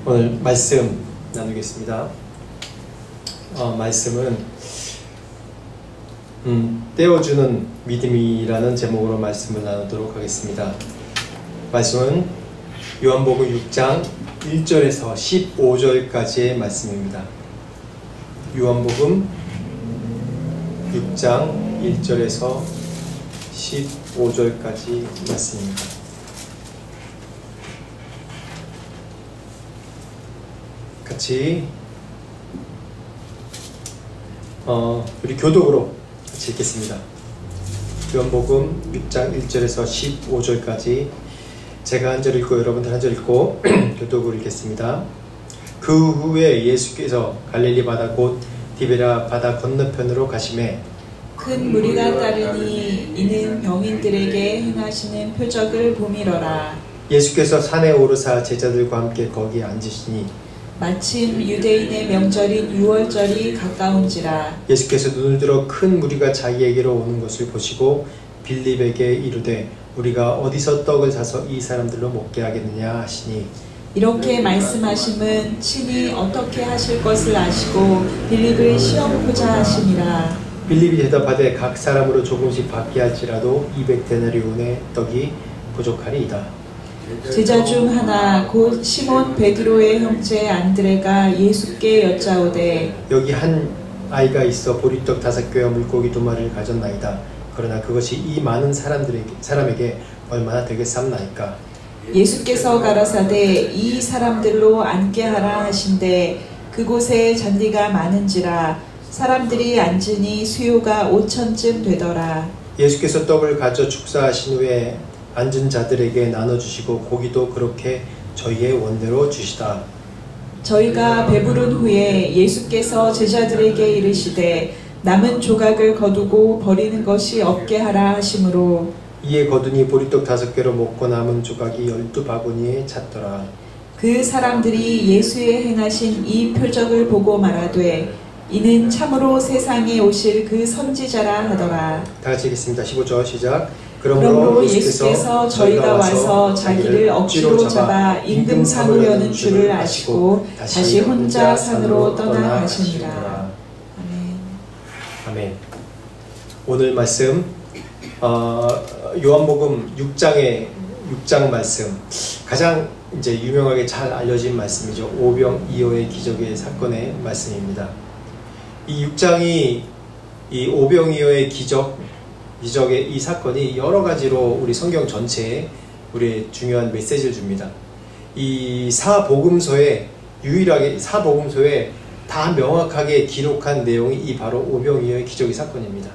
오늘 말씀 나누겠습니다. 말씀은 떼어주는 믿음이라는 제목으로 말씀을 나누도록 하겠습니다. 말씀은 요한복음 6장 1절에서 15절까지의 말씀입니다. 요한복음 6장 1절에서 15절까지 말씀입니다. 같이 우리 교독으로 같이 읽겠습니다. 요한복음 6장 1절에서 15절까지 제가 한 절 읽고 여러분들 한 절 읽고 교독으로 읽겠습니다. 그 후에 예수께서 갈릴리 바다 곧 디베랴 바다 건너편으로 가시매 큰 무리가 따르니 이는 병인들에게 행하시는 표적을 보미러라. 예수께서 산에 오르사 제자들과 함께 거기에 앉으시니 마침 유대인의 명절인 유월절이 가까운지라. 예수께서 눈을 들어 큰 무리가 자기에게로 오는 것을 보시고 빌립에게 이르되 우리가 어디서 떡을 사서 이 사람들로 먹게 하겠느냐 하시니 이렇게 말씀하심은 친히 어떻게 하실 것을 아시고 빌립을 시험하고자 하심이라. 빌립이 대답하되 각 사람으로 조금씩 받게 할지라도 200데나리온의 떡이 부족하리이다. 제자 중 하나 곧 시몬 베드로의 형제 안드레가 예수께 여짜오되 여기 한 아이가 있어 보리떡 5개와 물고기 2마리를 가졌나이다. 그러나 그것이 이 많은 사람에게 얼마나 되겠삼나이까. 예수께서 가라사대 이 사람들로 앉게 하라 하신대 그곳에 잔디가 많은지라 사람들이 앉으니 수요가 5,000쯤 되더라. 예수께서 떡을 가져 축사하신 후에 앉은 자들에게 나눠주시고 고기도 그렇게 저희의 원대로 주시다. 저희가 배부른 후에 예수께서 제자들에게 이르시되 남은 조각을 거두고 버리는 것이 없게 하라 하시므로 이에 거두니 보리떡 5개로 먹고 남은 조각이 12바구니에 찼더라. 그 사람들이 예수의 행하신 이 표적을 보고 말하되 이는 참으로 세상에 오실 그 선지자라 하더라. 다 같이 읽겠습니다. 15절 시작. 그러므로 예수께서 저희가 와서 자기를 억지로 잡아 임금 삼으려는 줄을 아시고 다시 혼자 산으로 떠나 가시니라. 아멘. 아멘. 오늘 말씀 요한복음 6장 말씀 가장 이제 유명하게 잘 알려진 말씀이죠. 오병이어의 기적의 사건의 말씀입니다. 이 6장이 이 오병이어의 기적의 이 사건이 여러 가지로 우리 성경 전체에 우리의 중요한 메시지를 줍니다. 이 사복음서에 유일하게 사복음서에 다 명확하게 기록한 내용이 이 바로 오병이어의 기적의 사건입니다.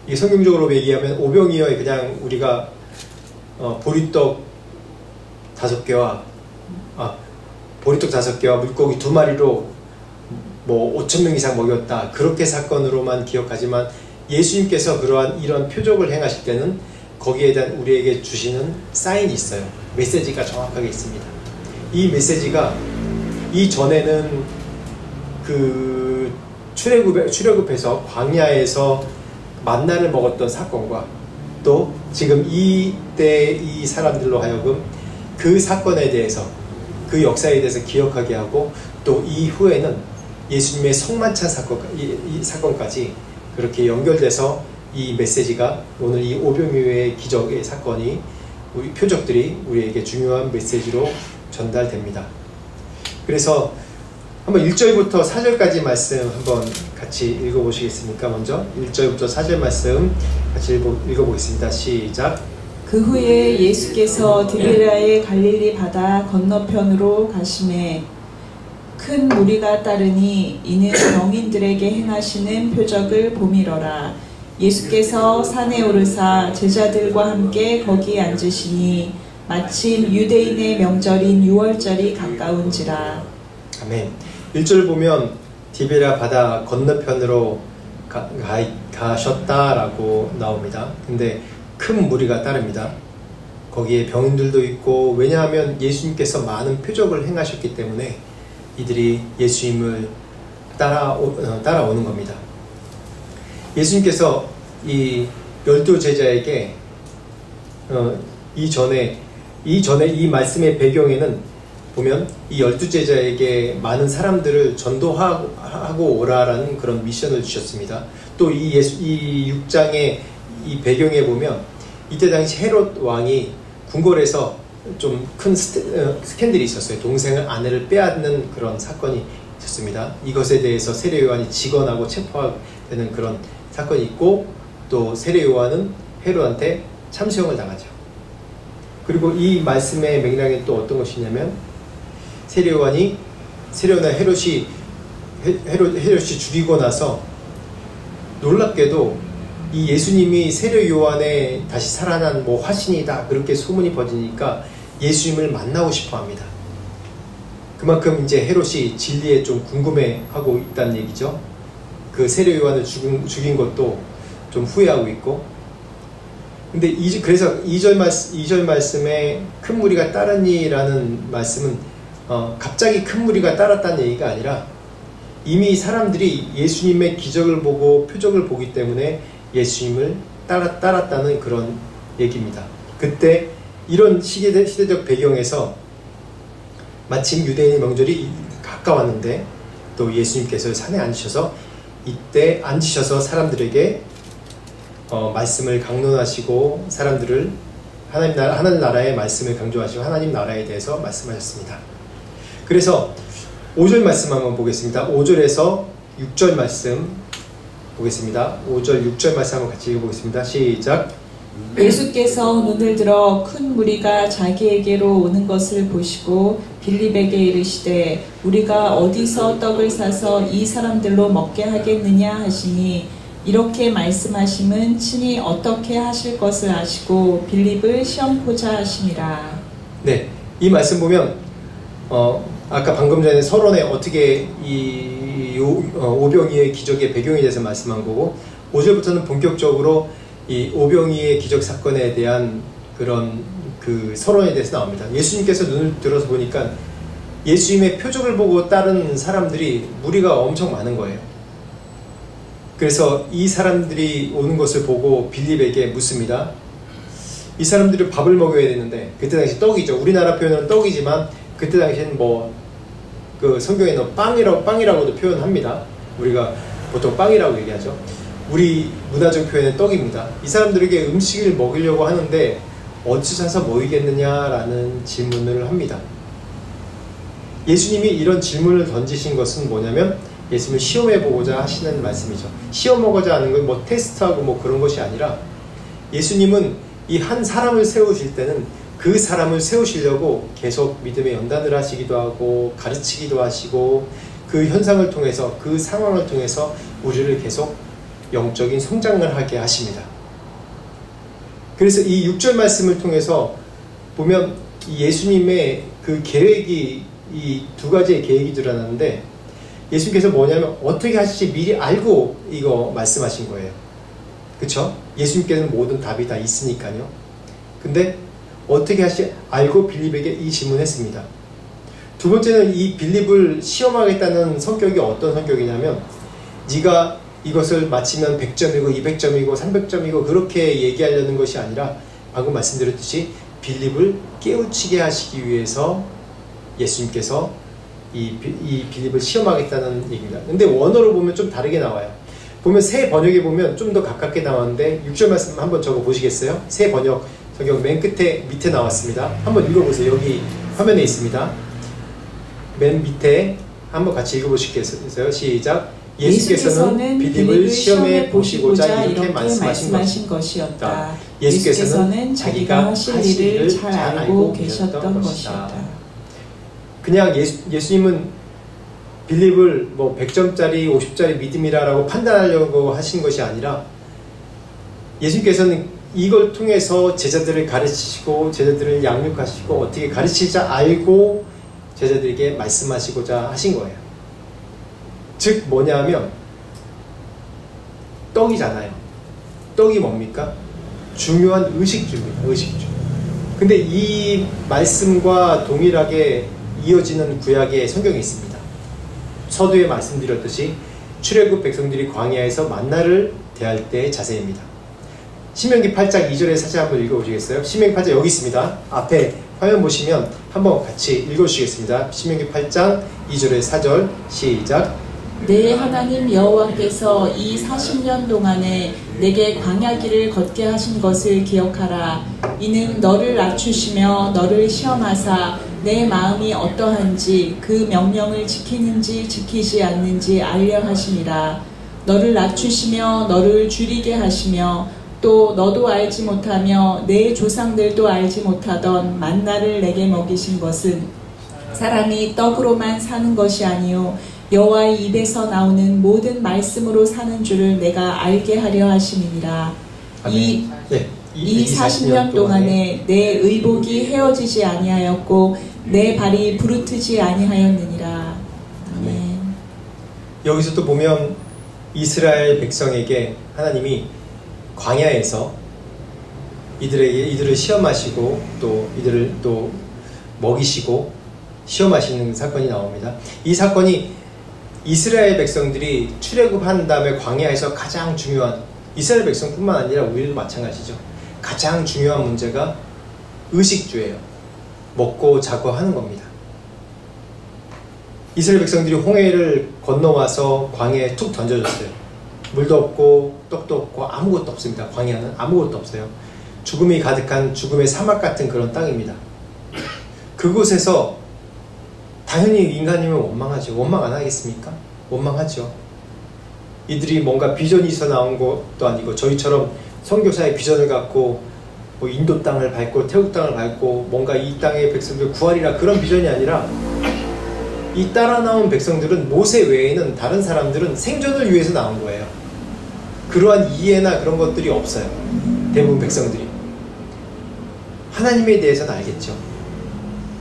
이 성경적으로 얘기하면 오병이어의 그냥 우리가 보리떡 5개와 물고기 2마리로 뭐 5,000명 이상 먹였다 그렇게 사건으로만 기억하지만 예수님께서 이런 표적을 행하실 때는 거기에 대한 우리에게 주시는 사인이 있어요. 메시지가 정확하게 있습니다. 이 메시지가 이전에는 그 출애굽해서 광야에서 만나를 먹었던 사건과 또 지금 이때 이 사람들로 하여금 그 사건에 대해서 그 역사에 대해서 기억하게 하고 또 이후에는 예수님의 성만찬 이 사건까지 그렇게 연결돼서 이 메시지가 오늘 이 오병이어의 기적의 사건이 우리 표적들이 우리에게 중요한 메시지로 전달됩니다. 그래서 한번 1절부터 4절까지 말씀 한번 같이 읽어보시겠습니까? 먼저 1절부터 4절 말씀 같이 읽어보겠습니다. 시작. 그 후에 예수께서 디베랴의 갈릴리 바다 건너편으로 가시매 큰 무리가 따르니 이는 병인들에게 행하시는 표적을 보미러라. 예수께서 산에 오르사 제자들과 함께 거기 앉으시니 마침 유대인의 명절인 유월절이 가까운지라. 아멘. 1절 보면 디베랴 바다 건너편으로 가셨다라고 나옵니다. 근데 큰 무리가 따릅니다. 거기에 병인들도 있고 왜냐하면 예수님께서 많은 표적을 행하셨기 때문에 이들이 예수님을 따라오는 겁니다. 예수님께서 이 12 제자에게 이전에 이 말씀의 배경에는 보면 이 12제자에게 많은 사람들을 전도하고 오라라는 그런 미션을 주셨습니다. 또 이 6장의 이 배경에 보면 이때 당시 헤롯 왕이 궁궐에서 좀 큰 스캔들이 있었어요. 동생의 아내를 빼앗는 그런 사건이 있었습니다. 이것에 대해서 세례 요한이 직언하고 체포되는 그런 사건이 있고, 또 세례 요한은 헤롯한테 참수형을 당하죠. 그리고 이 말씀의 맥락에 또 어떤 것이 있냐면, 세례 요한이 헤롯이 죽이고 나서 놀랍게도 이 예수님이 세례 요한의 다시 살아난 뭐 화신이다 그렇게 소문이 퍼지니까 예수님을 만나고 싶어 합니다. 그만큼 이제 헤롯이 진리에 좀 궁금해하고 있다는 얘기죠. 그 세례 요한을 죽인 것도 좀 후회하고 있고. 근데 그래서 2절 말씀에 큰 무리가 따르니라는 말씀은 갑자기 큰 무리가 따랐다는 얘기가 아니라 이미 사람들이 예수님의 기적을 보고 표적을 보기 때문에 예수님을 따랐다는 그런 얘기입니다. 그때 이런 시대적 배경에서 마침 유대인 명절이 가까웠는데 또 예수님께서 산에 앉으셔서 이때 앉으셔서 사람들에게 말씀을 강론하시고 사람들을 하나님 나라의 말씀을 강조하시고 하나님 나라에 대해서 말씀하셨습니다. 그래서 5절 말씀 한번 보겠습니다. 5절에서 6절 말씀 보겠습니다. 5절 6절 말씀 한번 같이 읽어보겠습니다. 시작. 예수께서 눈을 들어 큰 무리가 자기에게로 오는 것을 보시고 빌립에게 이르시되 우리가 어디서 떡을 사서 이 사람들로 먹게 하겠느냐 하시니, 이렇게 말씀하심은 친히 어떻게 하실 것을 아시고 빌립을 시험포자 하심이라. 네, 이 말씀 보면 아까 방금 전에 서론에 어떻게 이 오병이의 기적의 배경에 대해서 말씀한 거고, 5절부터는 본격적으로 이 오병이의 기적 사건에 대한 그런 그 서론에 대해서 나옵니다. 예수님께서 눈을 들어서 보니까 예수님의 표적을 보고 따른 사람들이 무리가 엄청 많은 거예요. 그래서 이 사람들이 오는 것을 보고 빌립에게 묻습니다. 이 사람들이 밥을 먹여야 되는데, 그때 당시 떡이죠. 우리나라 표현은 떡이지만 그때 당시에는 그 성경에는 빵이라고도 표현합니다. 우리가 보통 빵이라고 얘기하죠. 우리 문화적 표현은 떡입니다. 이 사람들에게 음식을 먹이려고 하는데 어찌 사서 모이겠느냐라는 질문을 합니다. 예수님이 이런 질문을 던지신 것은 뭐냐면 예수님을 시험해보고자 하시는 말씀이죠. 시험하고자 하는 건 뭐 테스트하고 뭐 그런 것이 아니라, 예수님은 이 한 사람을 세우실 때는 그 사람을 세우시려고 계속 믿음의 연단을 하시기도 하고 가르치기도 하시고, 그 현상을 통해서 그 상황을 통해서 우리를 계속 영적인 성장을 하게 하십니다. 그래서 이 6절 말씀을 통해서 보면 예수님의 그 계획이, 이 두 가지의 계획이 드러나는데, 예수님께서 뭐냐면 어떻게 하실지 미리 알고 이거 말씀하신 거예요. 그쵸? 예수님께서는 모든 답이 다 있으니까요. 근데 어떻게 하실지 알고 빌립에게 이 질문했습니다. 두 번째는 이 빌립을 시험하겠다는 성격이 어떤 성격이냐면, 네가 이것을 마치면 100점이고 200점이고 300점이고 그렇게 얘기하려는 것이 아니라, 방금 말씀드렸듯이 빌립을 깨우치게 하시기 위해서 예수님께서 이 빌립을 시험하겠다는 얘기입니다. 근데 원어로 보면 좀 다르게 나와요. 보면 새 번역에 보면 좀 더 가깝게 나왔는데, 6절 말씀 한번 적어 보시겠어요? 새 번역 성경 맨 끝에 밑에 나왔습니다. 한번 읽어보세요. 여기 화면에 있습니다. 맨 밑에 한번 같이 읽어보시겠어요? 시작. 예수께서는 빌립을 시험해 보시고자 이렇게 말씀하신 것이었다. 예수께서는 자기가 하실 일을 잘 알고 계셨던 것이었다. 그냥 예수님은 빌립을 뭐 100점짜리 50짜리 믿음이라고 판단하려고 하신 것이 아니라, 예수님께서는 이걸 통해서 제자들을 가르치시고 제자들을 양육하시고 어떻게 가르치자 알고 제자들에게 말씀하시고자 하신 거예요. 즉 뭐냐면 떡이잖아요. 떡이 뭡니까? 중요한 의식주입니다. 의식주. 근데 이 말씀과 동일하게 이어지는 구약의 성경이 있습니다. 서두에 말씀드렸듯이 출애굽 백성들이 광야에서 만나를 대할 때의 자세입니다. 신명기 8장 2절의 사실 한번 읽어보시겠어요? 신명기 8장 여기 있습니다. 앞에 화면 보시면 한번 같이 읽어주시겠습니다. 신명기 8장 2절에 4절 시작. 내 하나님 여호와께서 이 40년 동안에 내게 광야길을 걷게 하신 것을 기억하라. 이는 너를 낮추시며 너를 시험하사 내 마음이 어떠한지 그 명령을 지키는지 지키지 않는지 알려 하심이라. 너를 낮추시며 너를 줄이게 하시며 또 너도 알지 못하며 내 조상들도 알지 못하던 만나를 내게 먹이신 것은 사람이 떡으로만 사는 것이 아니요 여호와의 입에서 나오는 모든 말씀으로 사는 줄을 내가 알게 하려 하심이니라. 이 40년 동안에 내 의복이 헤어지지 아니하였고 내 발이 부르트지 아니하였느니라. 아멘. 여기서 또 보면 이스라엘 백성에게 하나님이 광야에서 이들을 시험하시고 또 이들을 또 먹이시고 시험하시는 사건이 나옵니다. 이 사건이 이스라엘 백성들이 출애굽한 다음에 광야에서 가장 중요한, 이스라엘 백성뿐만 아니라 우리도 마찬가지죠. 가장 중요한 문제가 의식주예요. 먹고 자고 하는 겁니다. 이스라엘 백성들이 홍해를 건너와서 광야에 툭 던져졌어요. 물도 없고 떡도 없고 아무것도 없습니다. 광야는 아무것도 없어요. 죽음이 가득한 죽음의 사막 같은 그런 땅입니다. 그곳에서 당연히 인간이면 원망하죠. 원망 안 하겠습니까? 원망하죠. 이들이 뭔가 비전이 있어 나온 것도 아니고 저희처럼 선교사의 비전을 갖고 뭐 인도 땅을 밟고 태국 땅을 밟고 뭔가 이 땅의 백성들 구하리라 그런 비전이 아니라 이 따라 나온 백성들은 모세 외에는 다른 사람들은 생존을 위해서 나온 거예요. 그러한 이해나 그런 것들이 없어요. 대부분 백성들이. 하나님에 대해서는 알겠죠.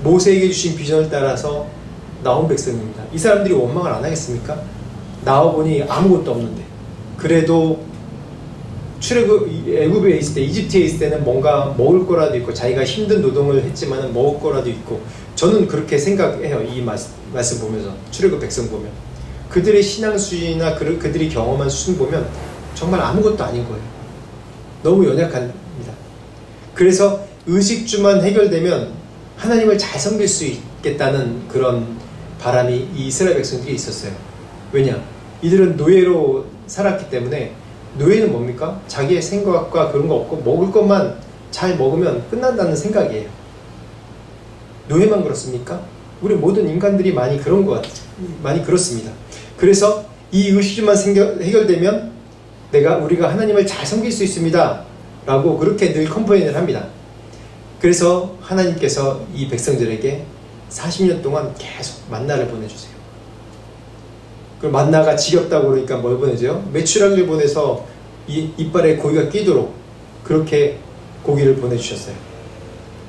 모세에게 주신 비전을 따라서 나온 백성입니다. 이 사람들이 원망을 안 하겠습니까? 나와보니 아무것도 없는데 그래도 애굽에 있을 때, 이집트에 있을 때는 뭔가 먹을 거라도 있고 자기가 힘든 노동을 했지만 먹을 거라도 있고 저는 그렇게 생각해요. 이 말씀 보면서 출애굽 백성 보면 그들의 신앙 수준이나 그들이 경험한 수준 보면 정말 아무것도 아닌 거예요. 너무 연약합니다. 그래서 의식주만 해결되면 하나님을 잘 섬길 수 있겠다는 그런 바람이 이 이스라엘 백성들이 있었어요. 왜냐? 이들은 노예로 살았기 때문에 노예는 뭡니까? 자기의 생각과 그런 거 없고 먹을 것만 잘 먹으면 끝난다는 생각이에요. 노예만 그렇습니까? 우리 모든 인간들이 많이 그런 것 같아요. 많이 그렇습니다. 그래서 이 의식주만 해결되면 우리가 하나님을 잘 섬길 수 있습니다. 라고 그렇게 늘 컴플레인을 합니다. 그래서 하나님께서 이 백성들에게 40년 동안 계속 만나를 보내주세요. 그 만나가 지겹다고 그러니까 뭘 보내줘요? 메추라기를 보내서 이빨에 고기가 끼도록 그렇게 고기를 보내주셨어요.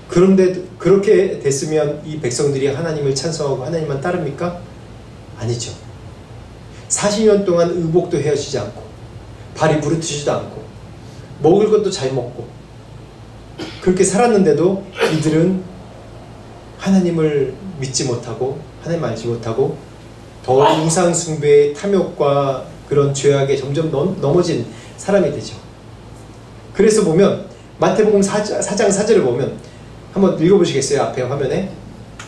그런데 그렇게 됐으면 이 백성들이 하나님을 찬송하고 하나님만 따릅니까? 아니죠. 40년 동안 의복도 헤어지지 않고 발이 부르트지도 않고 먹을 것도 잘 먹고 그렇게 살았는데도 이들은 하나님을 믿지 못하고 하나님 알지 못하고 더 우상 숭배의 탐욕과 그런 죄악에 점점 넘어진 사람이 되죠. 그래서 보면 마태복음 4장 4절을 보면 한번 읽어보시겠어요? 앞에 화면에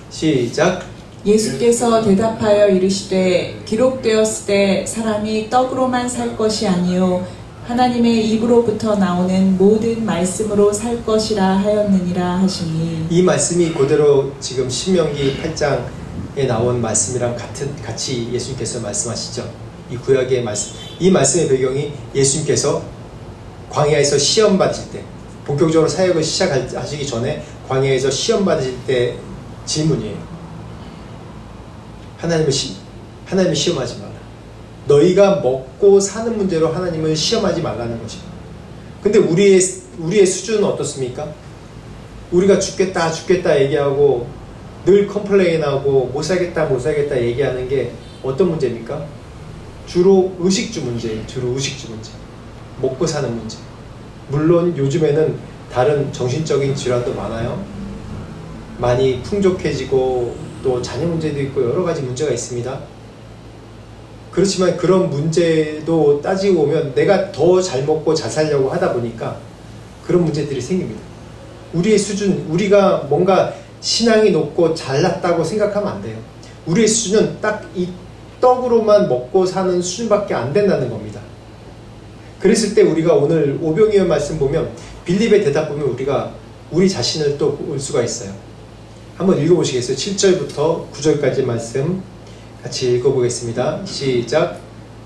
시작. 예수께서 대답하여 이르시되 기록되었을 때 사람이 떡으로만 살 것이 아니요 하나님의 입으로부터 나오는 모든 말씀으로 살 것이라 하였느니라 하시니. 이 말씀이 그대로 지금 신명기 8장에 나온 말씀이랑 같이 예수님께서 말씀하시죠. 이 구약의 말씀. 이 말씀의 배경이 예수님께서 광야에서 시험 받으실 때, 본격적으로 사역을 시작하시기 전에 광야에서 시험 받으실 때 질문이에요. 하나님을 시험하지 마라. 너희가 먹고 사는 문제로 하나님을 시험하지 말라는 것입니다. 근데 우리의 수준은 어떻습니까? 우리가 죽겠다 얘기하고 늘 컴플레인하고 못 살겠다 얘기하는 게 어떤 문제입니까? 주로 의식주 문제예요. 먹고 사는 문제. 물론 요즘에는 다른 정신적인 질환도 많아요. 많이 풍족해지고 또 자녀 문제도 있고 여러 가지 문제가 있습니다. 그렇지만 그런 문제도 따지고 보면 내가 더 잘 먹고 잘 살려고 하다 보니까 그런 문제들이 생깁니다. 우리의 수준, 우리가 뭔가 신앙이 높고 잘났다고 생각하면 안 돼요. 우리의 수준은 딱 이 떡으로만 먹고 사는 수준밖에 안 된다는 겁니다. 그랬을 때 우리가 오늘 오병이어 말씀 보면 빌립의 대답 보면 우리가 우리 자신을 또 볼 수가 있어요. 한번 읽어보시겠어요? 7절부터 9절까지 말씀 같이 읽어보겠습니다. 시작.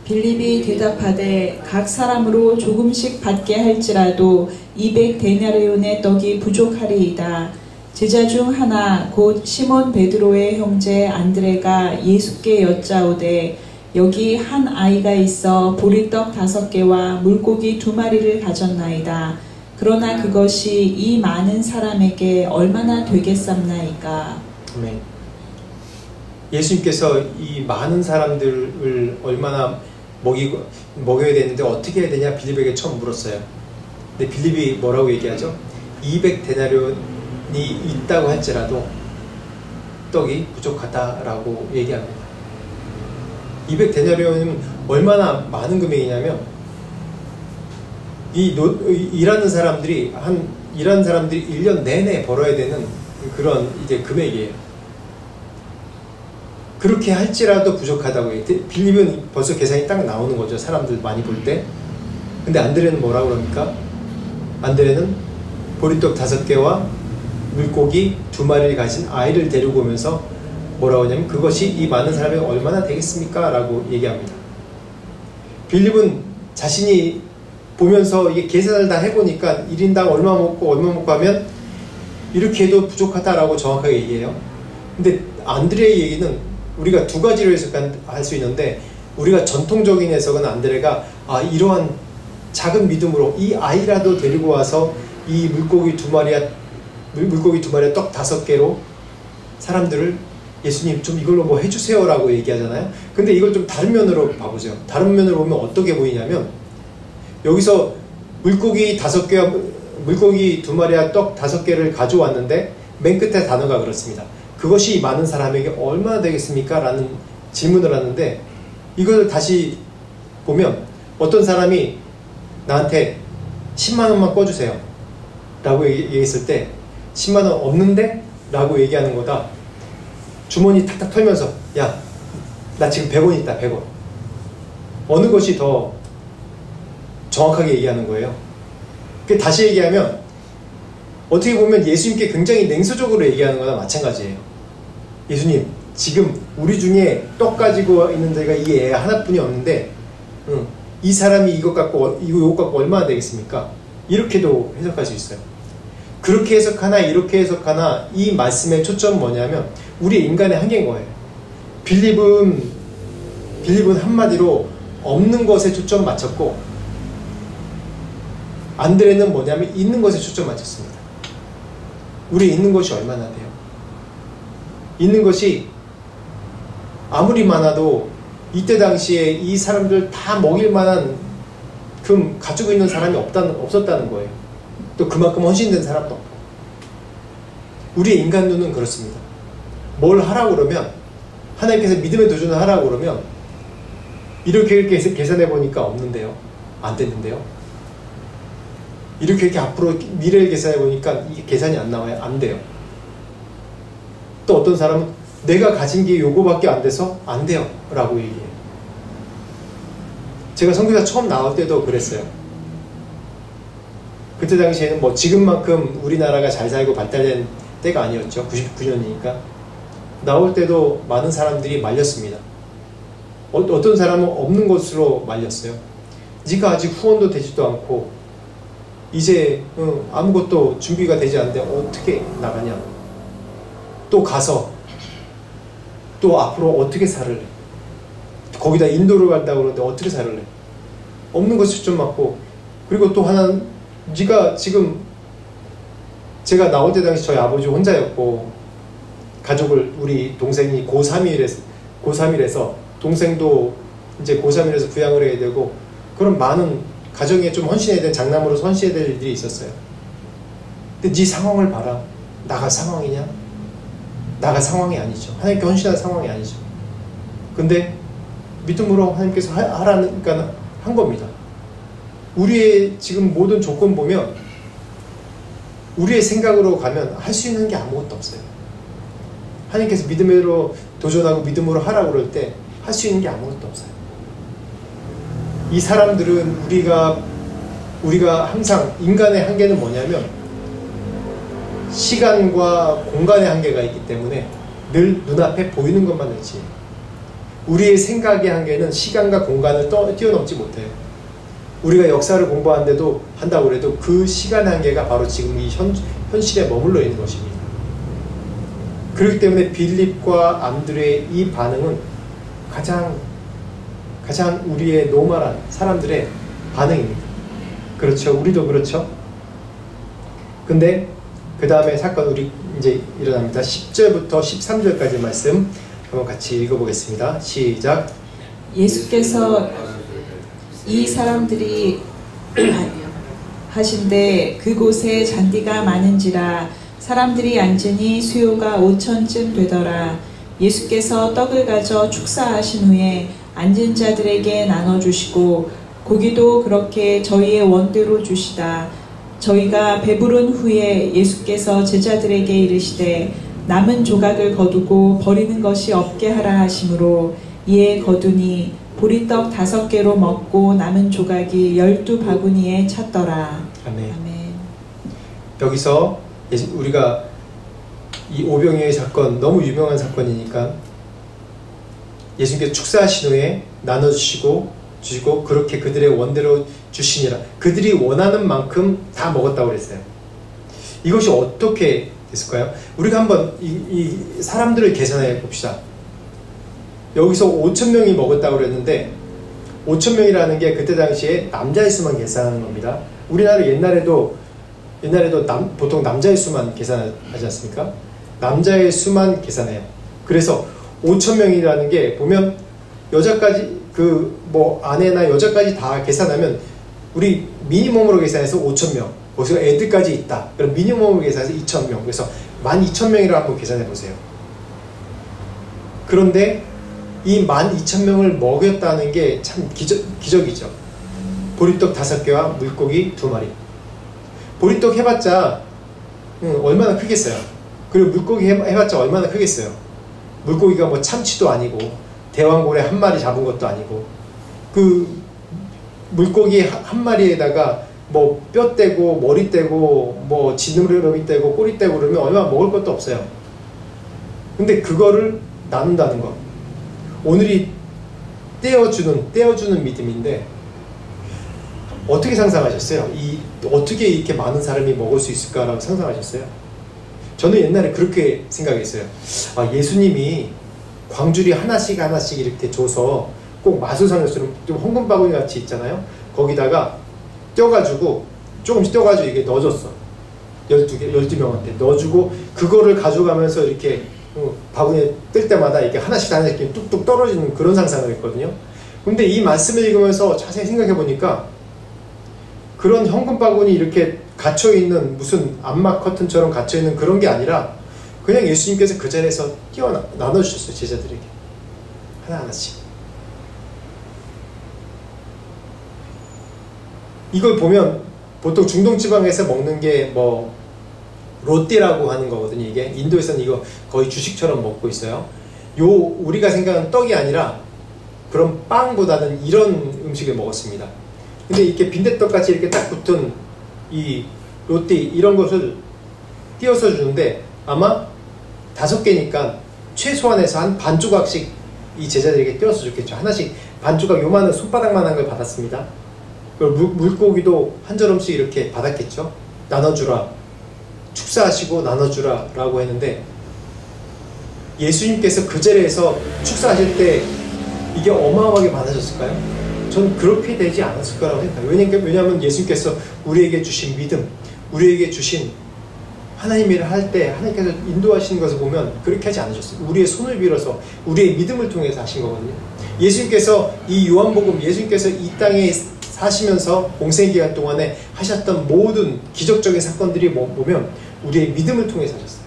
빌립이 대답하되 각 사람으로 조금씩 받게 할지라도 200데나리온의 떡이 부족하리이다. 제자 중 하나 곧 시몬 베드로의 형제 안드레가 예수께 여짜오되 여기 한 아이가 있어 보리떡 5개와 물고기 2마리를 가졌나이다. 그러나 그것이 이 많은 사람에게 얼마나 되겠sap나이까. 아멘. 예수님께서 이 많은 사람들을 얼마나 먹여야 되는데 어떻게 해야 되냐 빌립에게 처음 물었어요. 근데 빌립이 뭐라고 얘기하죠? 200데나리온이 있다고 할지라도 떡이 부족하다라고 얘기합니다. 200데나리온이면 얼마나 많은 금액이냐면 일하는 사람들이 1년 내내 벌어야 되는 그런 이제 금액이에요. 그렇게 할지라도 부족하다고 해요. 빌립은 벌써 계산이 딱 나오는 거죠. 사람들 많이 볼 때. 근데 안드레는 뭐라고 그럽니까? 안드레는 보리떡 5개와 물고기 2마리를 가진 아이를 데리고 오면서 뭐라고 하냐면 그것이 이 많은 사람에게 얼마나 되겠습니까? 라고 얘기합니다. 빌립은 자신이 보면서 이게 계산을 다 해보니까 1인당 얼마 먹고 하면 이렇게 해도 부족하다라고 정확하게 얘기해요. 근데 안드레의 얘기는 우리가 두 가지로 해석할 수 있는데 우리가 전통적인 해석은 안드레가 이러한 작은 믿음으로 이 아이라도 데리고 와서 이 물고기 2마리와 떡 5개로 사람들을 예수님 좀 이걸로 뭐 해주세요 라고 얘기하잖아요. 근데 이걸 좀 다른 면으로 봐보세요. 다른 면으로 보면 어떻게 보이냐면 여기서 물고기 2마리와 떡 5개를 가져왔는데 맨 끝에 단어가 그렇습니다. 그것이 많은 사람에게 얼마나 되겠습니까? 라는 질문을 하는데 이걸 다시 보면 어떤 사람이 나한테 10만 원만 꿔주세요 라고 얘기했을 때 10만 원 없는데? 라고 얘기하는 거다. 주머니 탁탁 털면서 야, 나 지금 100원 있다. 100원. 어느 것이 더 정확하게 얘기하는 거예요. 다시 얘기하면 어떻게 보면 예수님께 굉장히 냉소적으로 얘기하는 거나 마찬가지예요. 예수님, 지금 우리 중에 떡 가지고 있는 자가 이 애 하나뿐이 없는데 이 사람이 이것 갖고 얼마나 되겠습니까? 이렇게도 해석할 수 있어요. 그렇게 해석하나 이렇게 해석하나 이 말씀의 초점은 뭐냐면 우리 인간의 한계인 거예요. 빌립은 한마디로 없는 것에 초점 맞췄고 안드레는 뭐냐면 있는 것에 초점 맞췄습니다. 우리 있는 것이 얼마나 돼요? 있는 것이 아무리 많아도 이때 당시에 이 사람들 다 먹일 만한 금 가지고 있는 사람이 없었다는 거예요. 또 그만큼 헌신된 사람도 없고. 우리의 인간 눈은 그렇습니다. 뭘 하라고 그러면 하나님께서 믿음의 도전을 하라고 그러면 이렇게 계산해 보니까 없는데요. 안 되는데요. 이렇게 앞으로 미래를 계산해 보니까 이게 계산이 안 나와요. 안 돼요. 또 어떤 사람은 내가 가진 게 요거밖에 안 돼서 안 돼요 라고 얘기해요. 제가 선교사 처음 나올 때도 그랬어요. 그때 당시에는 뭐 지금만큼 우리나라가 잘 살고 발달된 때가 아니었죠. 99년이니까 나올 때도 많은 사람들이 말렸습니다. 어떤 사람은 없는 것으로 말렸어요. 네가 아직 후원도 되지도 않고 이제 아무것도 준비가 되지 않는데 어떻게 나가냐. 또 가서 또 앞으로 어떻게 살을래. 거기다 인도를 간다고 그러는데 어떻게 살을래. 없는 것이 초점 맞고. 그리고 또 하나는 네가 지금 제가 나올 때 당시 저희 아버지 혼자였고 가족을 우리 동생이 고3이라서 동생도 이제 고3이라서 부양을 해야 되고 그런 많은 가정에 좀 헌신해야 될 장남으로 헌신해야 될 일들이 있었어요. 근데 네 상황을 봐라. 나가 상황이냐? 나가 상황이 아니죠. 하나님께 헌신한 상황이 아니죠. 근데 믿음으로 하나님께서 하라니까 한 겁니다. 우리의 지금 모든 조건 보면 우리의 생각으로 가면 할 수 있는 게 아무것도 없어요. 하나님께서 믿음으로 도전하고 믿음으로 하라고 그럴 때 할 수 있는 게 아무것도 없어요. 이 사람들은 우리가 항상 인간의 한계는 뭐냐면 시간과 공간의 한계가 있기 때문에 늘 눈앞에 보이는 것만 알지. 우리의 생각의 한계는 시간과 공간을 뛰어넘지 못해요. 우리가 역사를 공부한다고 해도 그 시간의 한계가 바로 지금 이 현실에 머물러 있는 것입니다. 그렇기 때문에 빌립과 안드레의 이 반응은 가장 우리의 노멀한 사람들의 반응입니다. 그렇죠. 우리도 그렇죠. 근데 그 다음에 사건 우리 이제 일어납니다. 10절부터 13절까지 말씀 한번 같이 읽어보겠습니다. 시작. 예수께서 이 사람들이 하신대 그곳에 잔디가 많은지라 사람들이 앉으니 수요가 5천쯤 되더라. 예수께서 떡을 가져 축사하신 후에 앉은 자들에게 나눠주시고 고기도 그렇게 저희의 원대로 주시다. 저희가 배부른 후에 예수께서 제자들에게 이르시되 남은 조각을 거두고 버리는 것이 없게 하라 하시므로 이에 거두니 보리떡 5개로 먹고 남은 조각이 12바구니에 찼더라. 아멘. 여기서 우리가 이 오병이어의 사건 너무 유명한 사건이니까 예수님께서 축사하신 후에 나눠주시고 그렇게 그들의 원대로 주시니라. 그들이 원하는 만큼 다 먹었다고 그랬어요. 이것이 어떻게 됐을까요? 우리가 한번 이 사람들을 계산해 봅시다. 여기서 5,000명이 먹었다고 그랬는데 5,000명이라는 게 그때 당시에 남자의 수만 계산하는 겁니다. 우리나라 옛날에도 보통 남자의 수만 계산하지 않습니까? 남자의 수만 계산해요. 그래서 5,000명이라는 게 보면 여자까지 아내나 여자까지 다 계산하면 우리 미니멈으로 계산해서 5,000명, 거기서 애들까지 있다. 그럼 미니멈으로 계산해서 2,000명. 그래서 12,000명이라고 한번 계산해 보세요. 그런데 이 12,000명을 먹였다는 게 참 기적이죠. 보리떡 5개와 물고기 2마리. 보리떡 해봤자 얼마나 크겠어요. 그리고 물고기 해봤자 얼마나 크겠어요. 물고기가 뭐 참치도 아니고 대왕고래 1마리 잡은 것도 아니고 그 물고기 한 마리에다가 뭐 뼈 떼고 머리 떼고 뭐 지느러미 떼고 꼬리 떼고 그러면 얼마 먹을 것도 없어요. 근데 그거를 나눈다는 것, 오늘이 떼어주는 믿음인데 어떻게 상상하셨어요? 어떻게 이렇게 많은 사람이 먹을 수 있을까라고 상상하셨어요? 저는 옛날에 그렇게 생각했어요. 예수님이 광주리 하나씩 이렇게 줘서 꼭 마술사녀처럼 좀 황금바구니 같이 있잖아요. 거기다가 조금씩 떼가지고 이게 넣어줬어. 12명한테 넣어주고 그거를 가져가면서 이렇게 바구니에 뜰 때마다 이렇게 하나씩 뚝뚝 떨어지는 그런 상상을 했거든요. 근데 이 말씀을 읽으면서 자세히 생각해 보니까 그런 현금바구니 이렇게 갇혀있는 무슨 암막 커튼처럼 갇혀있는 그런 게 아니라 그냥 예수님께서 그 자리에서 나눠주셨어요. 제자들에게 하나하나씩. 이걸 보면 보통 중동지방에서 먹는 게 뭐 로띠라고 하는 거거든요. 이게 인도에서는 이거 거의 주식처럼 먹고 있어요. 우리가 생각하는 떡이 아니라 그런 빵보다는 이런 음식을 먹었습니다. 근데 이렇게 빈대떡같이 이렇게 딱 붙은 이 로띠 이런 것을 띄어서 주는데 아마 5개니까 최소한에서 한 반 조각씩 이 제자들에게 띄어서 줬겠죠. 하나씩 반 조각 요만한 손바닥만한 걸 받았습니다. 그리고 물고기도 한 저럼씩 이렇게 받았겠죠. 나눠주라, 축사하시고 나눠주라 라고 했는데 예수님께서 그 자리에서 축사하실 때 이게 어마어마하게 많아졌을까요? 저는 그렇게 되지 않았을 거라고 생각해요. 왜냐하면 예수님께서 우리에게 주신 믿음, 우리에게 주신 하나님 일을 할 때 하나님께서 인도하시는 것을 보면 그렇게 하지 않으셨어요. 우리의 손을 빌어서 우리의 믿음을 통해서 하신 거거든요. 예수님께서 이 요한복음, 예수님께서 이 땅에 사시면서 공생기간 동안에 하셨던 모든 기적적인 사건들이 보면 우리의 믿음을 통해서 하셨어요.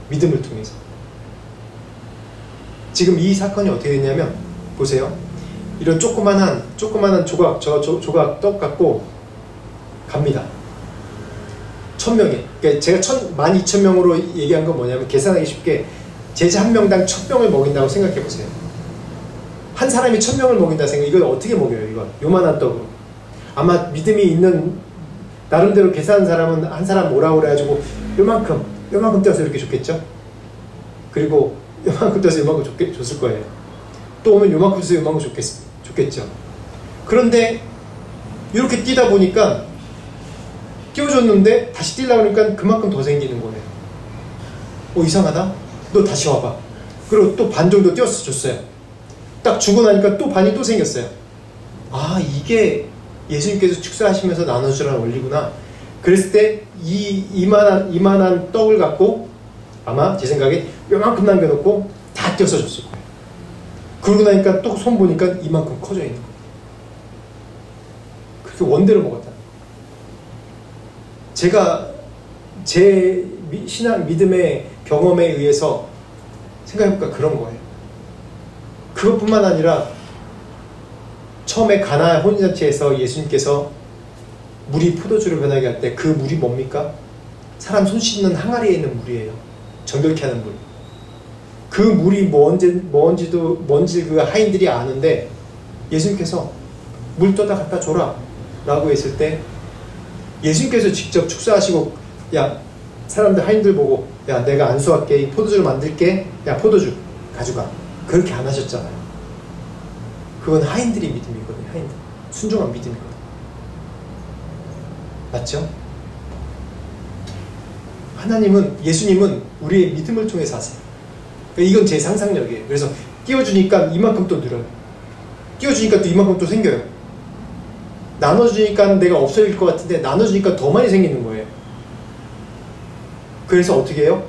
믿음을 통해서. 지금 이 사건이 어떻게 됐냐면 보세요. 이런 조그만한 조각 떡 갖고 갑니다. 1,000명이. 그러니까 제가 12,000명으로 얘기한 건 뭐냐면 계산하기 쉽게 제자 한 명당 1000명을 먹인다고 생각해 보세요. 한 사람이 1000명을 먹인다 생각. 이걸 어떻게 먹여요? 이건 요만한 떡으로. 아마 믿음이 있는 나름대로 계산한 사람은 한 사람 오라고 그래가지고 요만큼 떼어서 이렇게 줬겠죠. 그리고 요만큼 떼어서 요만큼 줬을 거예요. 또 오면 요만큼 떼어서 요만큼 줬겠죠. 그런데 이렇게 뛰다 보니까 띄워줬는데 다시 뛰려고 하니까 그만큼 더 생기는 거예요. 이상하다? 너 다시 와봐. 그리고 또 반 정도 띄워서 줬어요. 딱 주고 나니까 또 반이 또 생겼어요. 아, 이게 예수님께서 축사하시면서 나눠주라는 원리구나. 그랬을 때 이만한 떡을 갖고 아마 제 생각에 요만큼 남겨놓고 다 띄워서 줬을 거예요. 그러고 나니까 또 손 보니까 이만큼 커져 있는 거예요. 그렇게 원대로 먹었다. 제가 제 신앙 믿음의 경험에 의해서 생각해보니까 그런 거예요. 그것뿐만 아니라 처음에 가나 혼인잔치에서 예수님께서 물이 포도주로 변하게 할 때 그 물이 뭡니까? 사람 손 씻는 항아리에 있는 물이에요. 정결케 하는 물. 그 물이 뭔지 그 하인들이 아는데 예수님께서 물 떠다 갖다 줘라 라고 했을 때 예수님께서 직접 축사하시고 야 사람들 하인들 보고 야 내가 안수할게 이 포도주를 만들게 야 포도주 가져가 그렇게 안 하셨잖아요. 그건 하인들이 믿음이거든요. 하인들 순종한 믿음이거든요. 맞죠? 예수님은 우리의 믿음을 통해서 하세요. 이건 제 상상력이에요. 그래서 띄워주니까 이만큼 또 늘어요. 띄워주니까 또 이만큼 또 생겨요. 나눠주니까 내가 없어질 것 같은데 나눠주니까 더 많이 생기는 거예요. 그래서 어떻게 해요?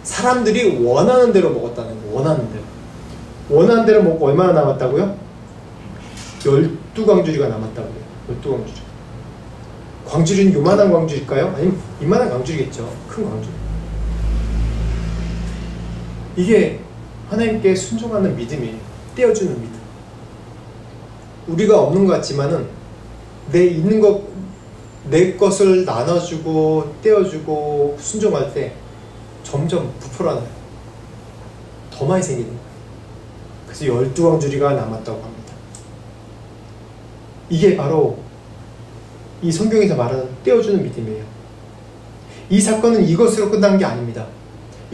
사람들이 원하는 대로 먹었다는 거예요. 원하는 대로 먹고 얼마나 남았다고요? 12광주리가 남았다고 해요. 12광주리. 광주리는 요만한 광주리일까요? 아니면 이만한 광주리겠죠. 큰 광주리. 이게 하나님께 순종하는 믿음이에요. 떼어주는 믿음. 우리가 없는 것 같지만은 내 것을 나눠주고 떼어주고 순종할 때 점점 부풀어나요. 더 많이 생기는 거예요. 그래서 12광주리가 남았다고 합니다. 이게 바로 이 성경에서 말하는 떼어주는 믿음이에요. 이 사건은 이것으로 끝난 게 아닙니다.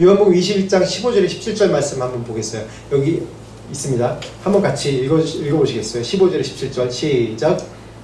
요한복음 21장 15절에 17절 말씀 한번 보겠어요. 여기 있습니다. 한번 같이 읽어보시겠어요? 15절에 17절 시작.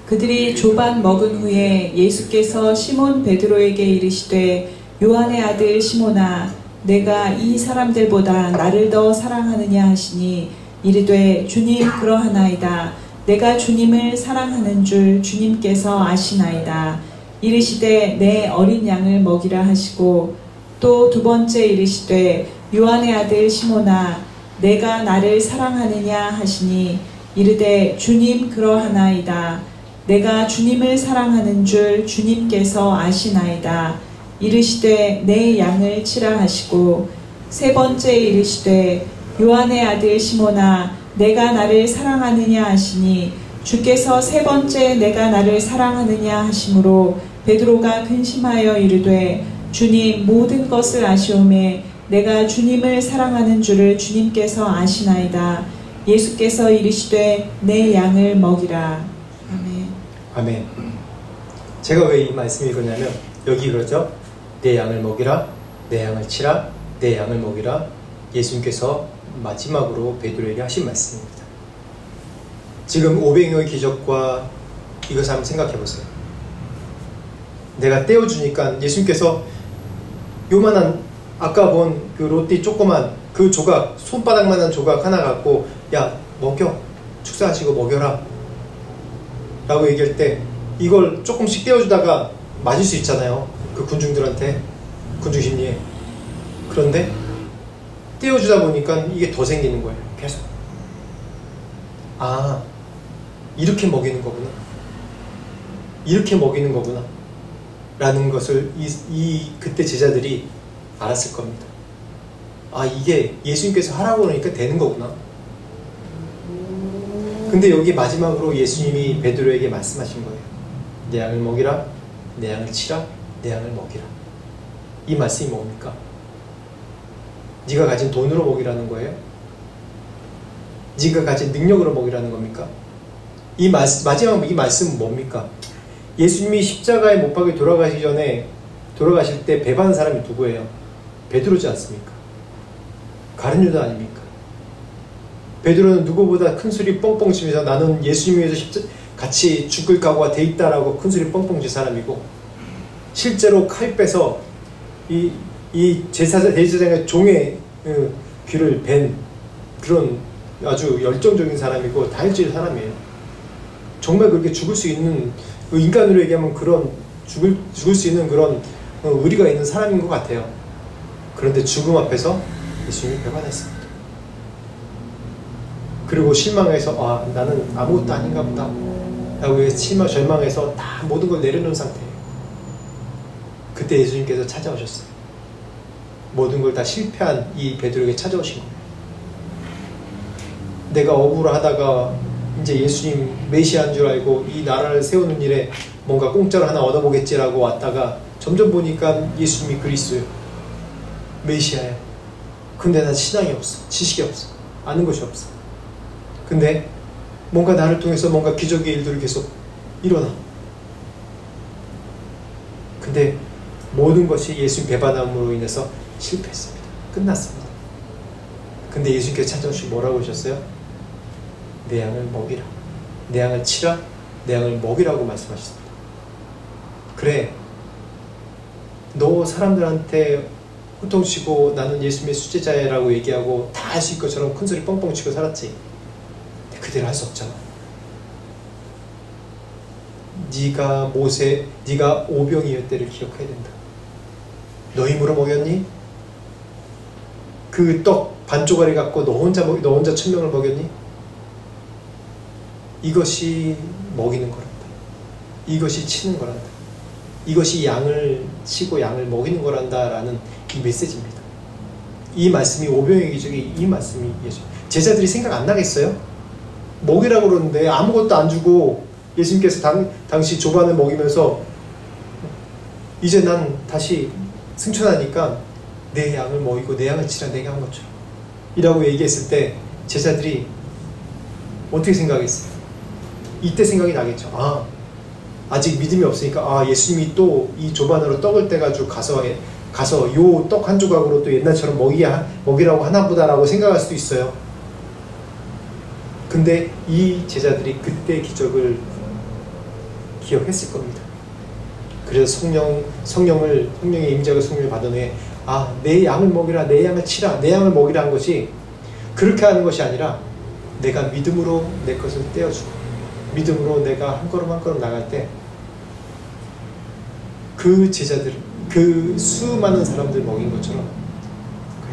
그들이 조반 먹은 후에 예수께서 시몬 베드로에게 이르시되 요한의 아들 시몬아 내가 이 사람들보다 나를 더 사랑하느냐 하시니 이르되 주님 그러하나이다. 내가 주님을 사랑하는 줄 주님께서 아시나이다. 이르시되 내 어린 양을 먹이라 하시고 또 두 번째 이르시되 요한의 아들 시몬아 내가 나를 사랑하느냐 하시니 이르되 주님 그러하나이다. 내가 주님을 사랑하는 줄 주님께서 아시나이다. 이르시되 내 양을 치라 하시고 세 번째 이르시되 요한의 아들 시몬아 내가 나를 사랑하느냐 하시니 주께서 세 번째 내가 나를 사랑하느냐 하심으로 베드로가 근심하여 이르되 주님 모든 것을 아시오매 내가 주님을 사랑하는 줄을 주님께서 아시나이다. 예수께서 이르시되 내 양을 먹이라. 아멘. 아멘. 제가 왜 이 말씀을 읽었냐면 여기 그러죠. 내 양을 먹이라, 내 양을 치라, 내 양을 먹이라. 예수님께서 마지막으로 베드로에게 하신 말씀입니다. 지금 500명의 기적과 이것을 한번 생각해 보세요. 내가 떼어주니까 예수님께서 요만한 아까 본 그 로띠 조그만 그 조각 손바닥만한 조각 하나 갖고 야 먹여 축사하시고 먹여라 라고 얘기할 때 이걸 조금씩 떼어주다가 맞을 수 있잖아요. 그 군중들한테 군중 심리에. 그런데 떼어주다 보니까 이게 더 생기는 거예요. 계속. 아 이렇게 먹이는 거구나. 이렇게 먹이는 거구나 라는 것을 그때 제자들이 알았을 겁니다. 아 이게 예수님께서 하라고 그러니까 되는 거구나. 근데 여기 마지막으로 예수님이 베드로에게 말씀하신 거예요. 내 양을 먹이라, 내 양을 치라, 내 양을 먹이라. 이 말씀이 뭡니까? 네가 가진 돈으로 먹이라는 거예요? 네가 가진 능력으로 먹이라는 겁니까? 마지막 이 말씀은 뭡니까? 예수님이 십자가에 못 박혀 돌아가시기 전에 돌아가실 때 배반한 사람이 누구예요? 베드로지 않습니까? 가룟 유다 아닙니까? 베드로는 누구보다 큰 소리 뻥뻥 치면서 나는 예수님 위해서 같이 죽을 각오가 돼 있다라고 큰 소리 뻥뻥 친 사람이고, 실제로 칼 빼서 이 대제사장의 종의 귀를 벤 그런 아주 열정적인 사람이고 다혈질 사람이에요. 정말 그렇게 죽을 수 있는, 인간으로 얘기하면 그런 죽을 수 있는 그런 의리가 있는 사람인 것 같아요. 그런데 죽음 앞에서 예수님이 배반했습니다. 그리고 실망해서 나는 아무것도 아닌가 보다 라고 해서 절망해서 다 모든 걸 내려놓은 상태예요. 그때 예수님께서 찾아오셨어요. 모든 걸 다 실패한 이 베드로에게 찾아오신 거예요. 내가 억울하다가 이제 예수님 메시아인 줄 알고 이 나라를 세우는 일에 뭔가 공짜로 하나 얻어보겠지라고 왔다가 점점 보니까 예수님이 그리스도예요. 메시아야. 근데 난 신앙이 없어. 지식이 없어. 아는 것이 없어. 근데 뭔가 나를 통해서 뭔가 기적의 일들을 계속 일어나. 근데 모든 것이 예수님 배반함으로 인해서 실패했습니다. 끝났습니다. 근데 예수님께서 찾아오시고 뭐라고 하셨어요? 내 양을 먹이라. 내 양을 치라. 내 양을 먹이라고 말씀하셨습니다. 그래, 너 사람들한테 호통치고 나는 예수님의 수제자라고 얘기하고 다 할 수 있을 것처럼 큰소리 뻥뻥 치고 살았지. 근데 그대로 할 수 없잖아. 네가 오병이었 때를 기억해야 된다. 너 힘으로 먹였니? 그 떡 반조가리 갖고 너 혼자 1000명을 먹였니? 이것이 먹이는 거란다. 이것이 치는 거란다. 이것이 양을 치고 양을 먹이는 거란다 라는 이 메시지입니다. 이 말씀이 오병이어 기적의 이 말씀이 예수. 제자들이 생각 안 나겠어요? 먹이라고 그러는데 아무것도 안 주고 예수님께서 당시 조반을 먹이면서 이제 난 다시 승천하니까 내 양을 먹이고 내 양을 치라. 내가 한 것처럼 이라고 얘기했을 때 제자들이 어떻게 생각했어요? 이때 생각이 나겠죠. 아직 믿음이 없으니까 예수님이 또 이 조반으로 떡을 떼가지고 가서 요 떡 한 조각으로 또 옛날처럼 먹이라고 하나보다라고 생각할 수도 있어요. 근데 이 제자들이 그때 기적을 기억했을 겁니다. 그래서 성령의 임재가 성령을 받은 후에 내 양을 먹이라, 내 양을 치라, 내 양을 먹이라 한 것이 그렇게 하는 것이 아니라 내가 믿음으로 내 것을 떼어주고 믿음으로 내가 한 걸음 한 걸음 나갈 때 그 제자들, 그 수많은 사람들 먹인 것처럼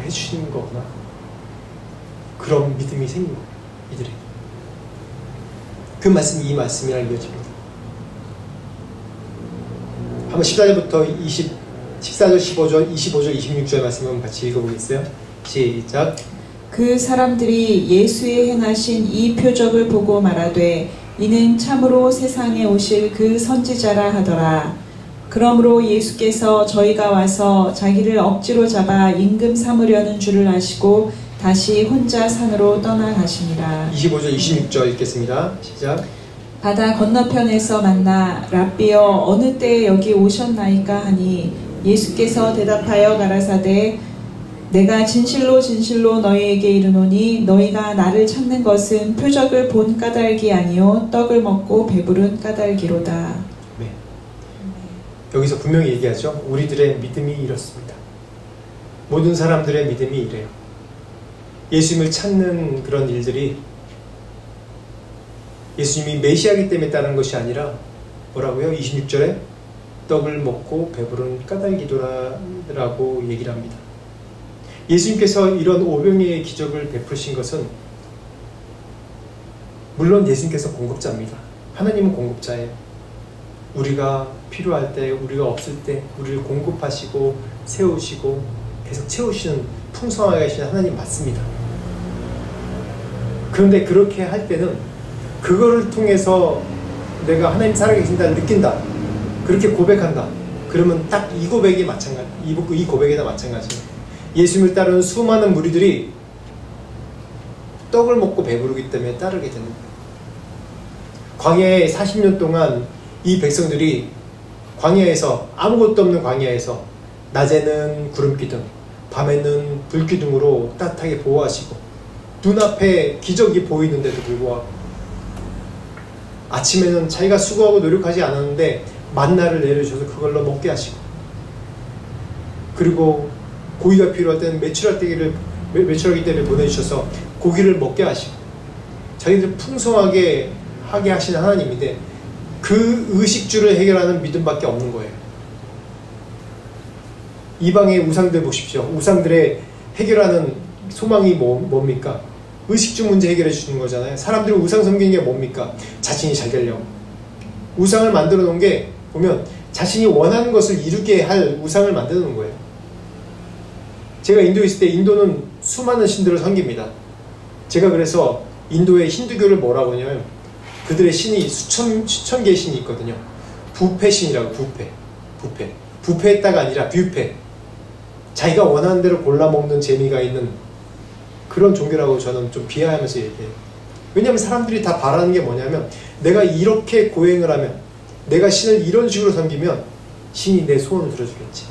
해주시는 거구나. 그런 믿음이 생긴 거예요. 이들에게. 그 말씀이 이 말씀이라 이어집니다. 한번 14절부터 14절, 15절, 25절, 26절 말씀 한번 같이 읽어보겠어요? 시작. 그 사람들이 예수의 행하신 이 표적을 보고 말하되 이는 참으로 세상에 오실 그 선지자라 하더라. 그러므로 예수께서 저희가 와서 자기를 억지로 잡아 임금 삼으려는 줄을 아시고 다시 혼자 산으로 떠나가시니라. 25절, 26절 읽겠습니다. 시작. 바다 건너편에서 만나 랍비여 어느 때에 여기 오셨나이까 하니 예수께서 대답하여 가라사대 내가 진실로 진실로 너희에게 이르노니 너희가 나를 찾는 것은 표적을 본 까닭이 아니요 떡을 먹고 배부른 까닭이로다. 네. 여기서 분명히 얘기하죠. 우리들의 믿음이 이렇습니다. 모든 사람들의 믿음이 이래요. 예수님을 찾는 그런 일들이 예수님이 메시아이기 때문에 따른 것이 아니라 뭐라고요? 26절에 떡을 먹고 배부른 까닭이더라라고 얘기를 합니다. 예수님께서 이런 오병이의 기적을 베푸신 것은 물론 예수님께서 공급자입니다. 하나님은 공급자예요. 우리가 필요할 때, 우리가 없을 때 우리를 공급하시고 세우시고 계속 채우시는 풍성하게 하시는 하나님 맞습니다. 그런데 그렇게 할 때는 그거를 통해서 내가 하나님 살아계신다를 느낀다. 그렇게 고백한다. 그러면 딱 이 고백이 마찬가지. 이 고백이나 마찬가지예요. 예수님을 따르는 수많은 무리들이 떡을 먹고 배부르기 때문에 따르게 되는 거예요. 광야에 40년 동안 이 백성들이 광야에서, 아무것도 없는 광야에서 낮에는 구름기둥, 밤에는 불기둥으로 따뜻하게 보호하시고 눈앞에 기적이 보이는데도 불구하고 아침에는 자기가 수고하고 노력하지 않았는데 만나를 내려주셔서 그걸로 먹게 하시고, 그리고 고기가 필요할 때는 메추라기 떼를 보내주셔서 고기를 먹게 하시고, 자기들 풍성하게 하게 하신 하나님인데 그 의식주를 해결하는 믿음밖에 없는 거예요. 이방의 우상들 보십시오. 우상들의 해결하는 소망이 뭡니까? 의식주 문제 해결해 주는 거잖아요. 사람들이 우상 섬기는 게 뭡니까? 자신이 잘 되려고. 우상을 만들어 놓은 게 보면 자신이 원하는 것을 이루게 할 우상을 만들어 놓은 거예요. 제가 인도에 있을 때 인도는 수많은 신들을 섬깁니다. 제가 그래서 인도의 힌두교를 뭐라고 하냐면 그들의 신이 수천 개의 신이 있거든요. 부패신이라고. 부패했다가 아니라 뷔페. 자기가 원하는 대로 골라 먹는 재미가 있는 그런 종교라고 저는 좀 비하하면서 얘기해요. 왜냐하면 사람들이 다 바라는 게 뭐냐면 내가 이렇게 고행을 하면, 내가 신을 이런 식으로 섬기면 신이 내 소원을 들어주겠지.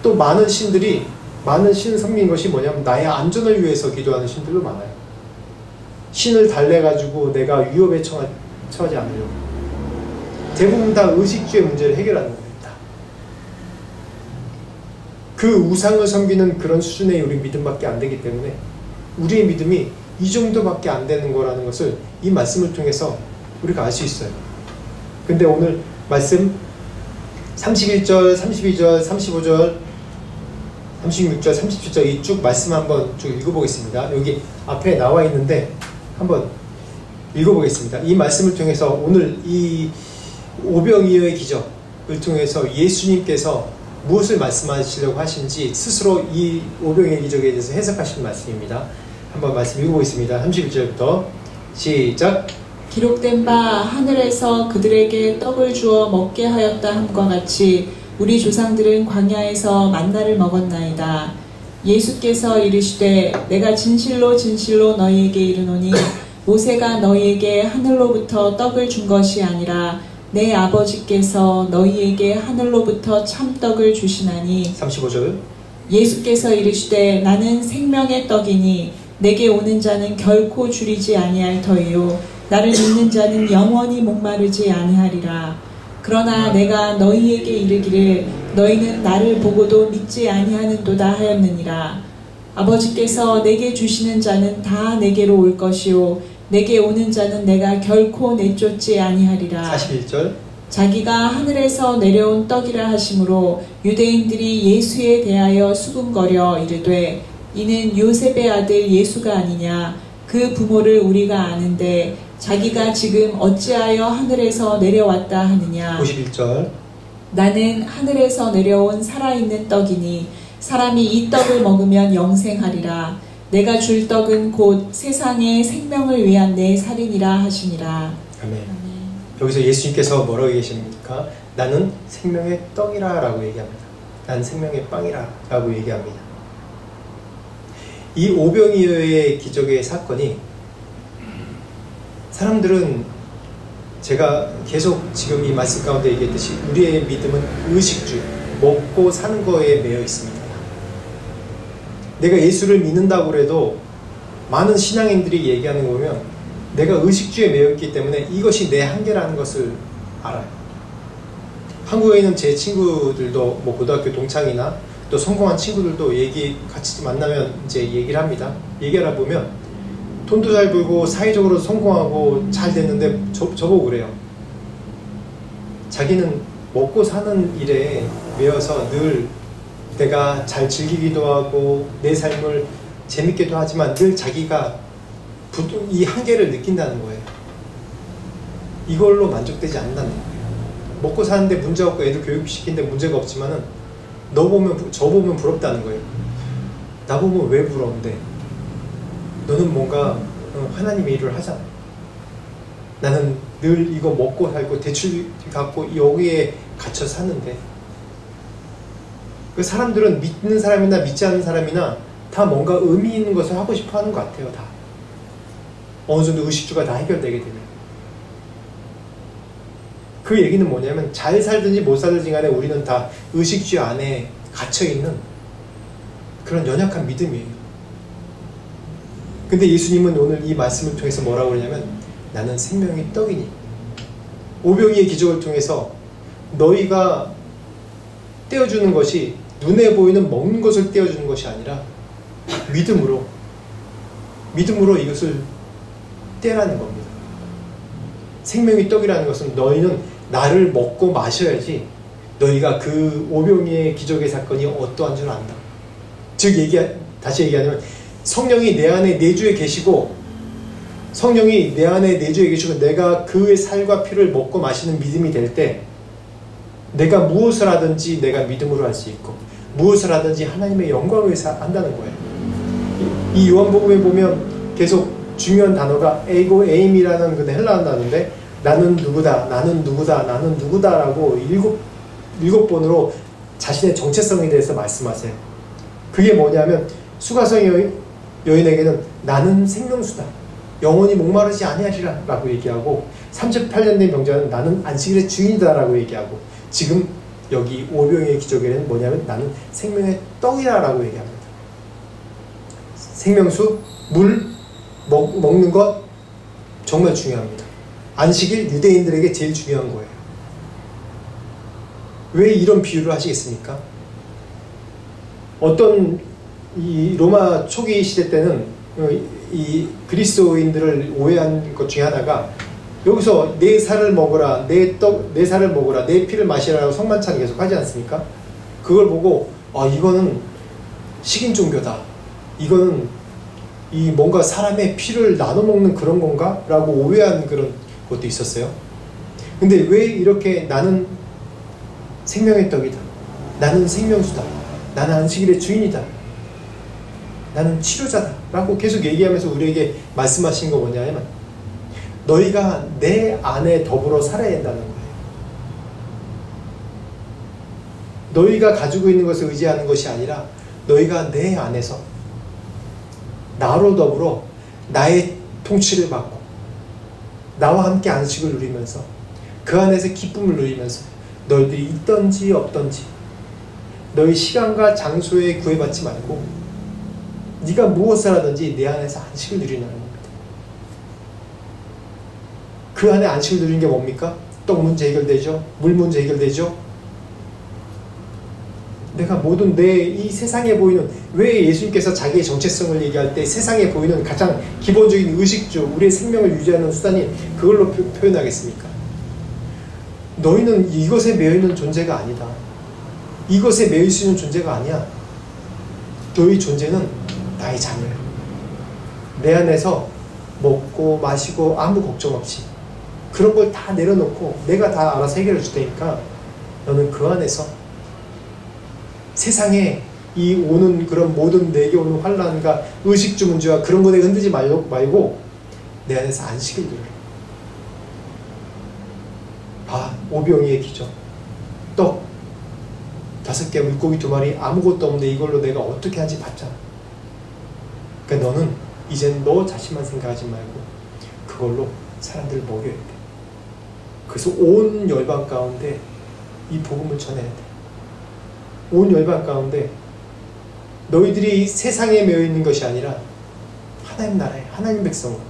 또 많은 신을 섬기는 것이 뭐냐면 나의 안전을 위해서 기도하는 신들도 많아요. 신을 달래가지고 내가 위협에 처하지 않으려고. 대부분 다 의식주의 문제를 해결하는 겁니다. 그 우상을 섬기는 그런 수준의 우리 믿음밖에 안 되기 때문에 우리의 믿음이 이 정도밖에 안 되는 거라는 것을 이 말씀을 통해서 우리가 알 수 있어요. 근데 오늘 말씀 31절, 32절, 35절, 36절, 37절 이 쭉 말씀 한번 쭉 읽어보겠습니다. 여기 앞에 나와 있는데 한번 읽어보겠습니다. 이 말씀을 통해서 오늘 이 오병이어의 기적을 통해서 예수님께서 무엇을 말씀하시려고 하신지 스스로 이 오병이어의 기적에 대해서 해석하시는 말씀입니다. 한번 말씀 읽어보겠습니다. 31절부터 시작. 기록된 바 하늘에서 그들에게 떡을 주어 먹게 하였다 함과 같이 우리 조상들은 광야에서 만나를 먹었나이다. 예수께서 이르시되 내가 진실로 진실로 너희에게 이르노니 모세가 너희에게 하늘로부터 떡을 준 것이 아니라 내 아버지께서 너희에게 하늘로부터 참떡을 주시나니. 35절. 예수께서 이르시되 나는 생명의 떡이니 내게 오는 자는 결코 줄이지 아니할 터이요 나를 믿는 자는 영원히 목마르지 아니하리라. 그러나 내가 너희에게 이르기를 너희는 나를 보고도 믿지 아니하는도다 하였느니라. 아버지께서 내게 주시는 자는 다 내게로 올 것이요 내게 오는 자는 내가 결코 내쫓지 아니하리라. 41절. 자기가 하늘에서 내려온 떡이라 하심으로 유대인들이 예수에 대하여 수군거려 이르되 이는 요셉의 아들 예수가 아니냐. 그 부모를 우리가 아는데 자기가 지금 어찌하여 하늘에서 내려왔다 하느냐. 51절. 나는 하늘에서 내려온 살아있는 떡이니 사람이 이 떡을 먹으면 영생하리라. 내가 줄 떡은 곧 세상의 생명을 위한 내 살이니라 하시니라. 아멘. 여기서 예수님께서 뭐라고 얘기하십니까? 나는 생명의 떡이라 라고 얘기합니다. 나는 생명의 빵이라 라고 얘기합니다. 이 오병이어의 기적의 사건이 사람들은 제가 계속 지금 이 말씀 가운데 얘기했듯이 우리의 믿음은 의식주, 먹고 사는 거에 매여 있습니다. 내가 예수를 믿는다고 해도 많은 신앙인들이 얘기하는 거 보면 내가 의식주에 매여 있기 때문에 이것이 내 한계라는 것을 알아요. 한국에 있는 제 친구들도 뭐 고등학교 동창이나 또 성공한 친구들도 같이 만나면 이제 얘기를 합니다. 얘기하다 보면 돈도 잘 벌고 사회적으로 성공하고 잘 됐는데 저보고 그래요. 자기는 먹고 사는 일에 매여서 늘 내가 잘 즐기기도 하고 내 삶을 재밌게도 하지만 늘 자기가 이 한계를 느낀다는 거예요. 이걸로 만족되지 않는다는 거예요. 먹고 사는데 문제 없고 애들 교육시키는데 문제가 없지만은 저 보면 부럽다는 거예요. 나 보면 왜 부러운데? 너는 뭔가 하나님의 일을 하잖아. 나는 늘 이거 먹고 살고 대출 갖고 여기에 갇혀 사는데 그 사람들은 믿는 사람이나 믿지 않는 사람이나 다 뭔가 의미 있는 것을 하고 싶어 하는 것 같아요. 다 어느 정도 의식주가 다 해결되게 되면. 그 얘기는 뭐냐면 잘 살든지 못 살든지 간에 우리는 다 의식주 안에 갇혀있는 그런 연약한 믿음이에요. 근데 예수님은 오늘 이 말씀을 통해서 뭐라고 그러냐면 나는 생명의 떡이니, 오병이의 기적을 통해서 너희가 떼어주는 것이 눈에 보이는 먹는 것을 떼어주는 것이 아니라 믿음으로 이것을 떼라는 겁니다. 생명의 떡이라는 것은 너희는 나를 먹고 마셔야지 너희가 그 오병이의 기적의 사건이 어떠한 줄 안다. 즉 다시 얘기하면 성령이 내 안에 내주에 계시고 내가 그의 살과 피를 먹고 마시는 믿음이 될 때 내가 무엇을 하든지 내가 믿음으로 할 수 있고 무엇을 하든지 하나님의 영광을 위해서 한다는 거예요. 이 요한복음에 보면 계속 중요한 단어가 에이고 에임이라는 그 헬라어 단어인데 나는 누구다 라고 일곱 번으로 자신의 정체성에 대해서 말씀하세요. 그게 뭐냐면 수가성 여인에게는 나는 생명수다, 영원히 목마르지 아니하리라 라고 얘기하고, 38년 된 병자는 나는 안식일의 주인이다 라고 얘기하고, 지금 여기 오병이의 기적에는 뭐냐면 나는 생명의 떡이다 라고 얘기합니다. 생명수, 물, 먹는 것 정말 중요합니다. 안식일 유대인들에게 제일 중요한 거예요. 왜 이런 비유를 하시겠습니까? 어떤 이 로마 초기 시대 때는 이 그리스도인들을 오해한 것 중에 하나가 여기서 내 살을 먹으라, 내 살을 먹으라, 내 피를 마시라고 성만찬 계속 하지 않습니까? 그걸 보고 이거는 식인 종교다, 이거는 이 뭔가 사람의 피를 나눠 먹는 그런 건가? 라고 오해한 그런 것도 있었어요. 근데 왜 이렇게 나는 생명의 떡이다, 나는 생명수다, 나는 안식일의 주인이다, 나는 치료자다 라고 계속 얘기하면서 우리에게 말씀하신 거 뭐냐면 너희가 내 안에 더불어 살아야 된다는 거예요. 너희가 가지고 있는 것을 의지하는 것이 아니라 너희가 내 안에서 나로 더불어 나의 통치를 받고 나와 함께 안식을 누리면서 그 안에서 기쁨을 누리면서 너희들이 있던지 없던지 너희 시간과 장소에 구애받지 말고 네가 무엇을 하든지 내 안에서 안식을 누리는 겁니다. 그 안에 안식을 누리는 게 뭡니까? 떡 문제 해결되죠? 물 문제 해결되죠? 내가 모든 이 세상에 보이는, 왜 예수님께서 자기의 정체성을 얘기할 때 세상에 보이는 가장 기본적인 의식주, 우리의 생명을 유지하는 수단이 그걸로 표현하겠습니까? 너희는 이것에 매여있는 존재가 아니다. 이것에 매일 수 있는 존재가 아니야. 너희 존재는 나의 자녀야. 내 안에서 먹고 마시고 아무 걱정 없이 그런 걸 다 내려놓고 내가 다 알아서 해결해 줄 테니까 너는 그 안에서 세상에 이 오는 그런 모든 내게 오는 환란과 의식주 문제와 그런 거에 흔들지 말고 내 안에서 안식을 누려. 오병이의 기적, 떡 5개, 물고기 2마리, 아무것도 없는데 이걸로 내가 어떻게 하지 봤잖아. 그러니까 너는 이젠 너 자신만 생각하지 말고 그걸로 사람들을 먹여야 돼. 그래서 온 열방 가운데 이 복음을 전해야 돼. 온 열방 가운데 너희들이 세상에 매여있는 것이 아니라 하나님 나라에, 하나님 백성으로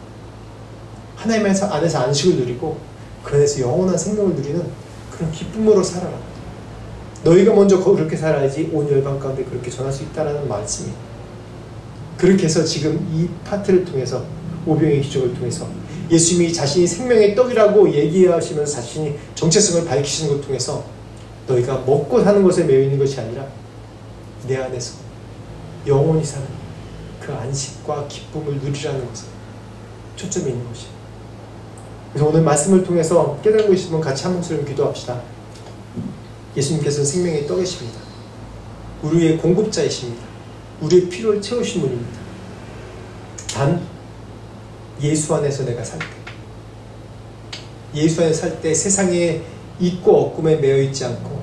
하나님 안에서 안식을 누리고 그 안에서 영원한 생명을 누리는 그런 기쁨으로 살아라. 너희가 먼저 그렇게 살아야지 온 열방 가운데 그렇게 전할 수 있다는 말씀이에요. 그렇게 해서 지금 이 파트를 통해서, 오병이의 기적을 통해서 예수님이 자신이 생명의 떡이라고 얘기하시면서 자신이 정체성을 밝히시는 것을 통해서 너희가 먹고 사는 것에 매여 있는 것이 아니라 내 안에서 영원히 사는 그 안식과 기쁨을 누리라는 것에 초점이 있는 것이에요. 그래서 오늘 말씀을 통해서 깨달고 있으면 같이 한 목소리로 기도합시다. 예수님께서는 생명의 떡이십니다. 우리의 공급자이십니다. 우리의 필요를 채우신 분입니다. 단 예수 안에서 내가 살 때, 예수 안에 살 때 세상에 있고 없음에 매여 있지 않고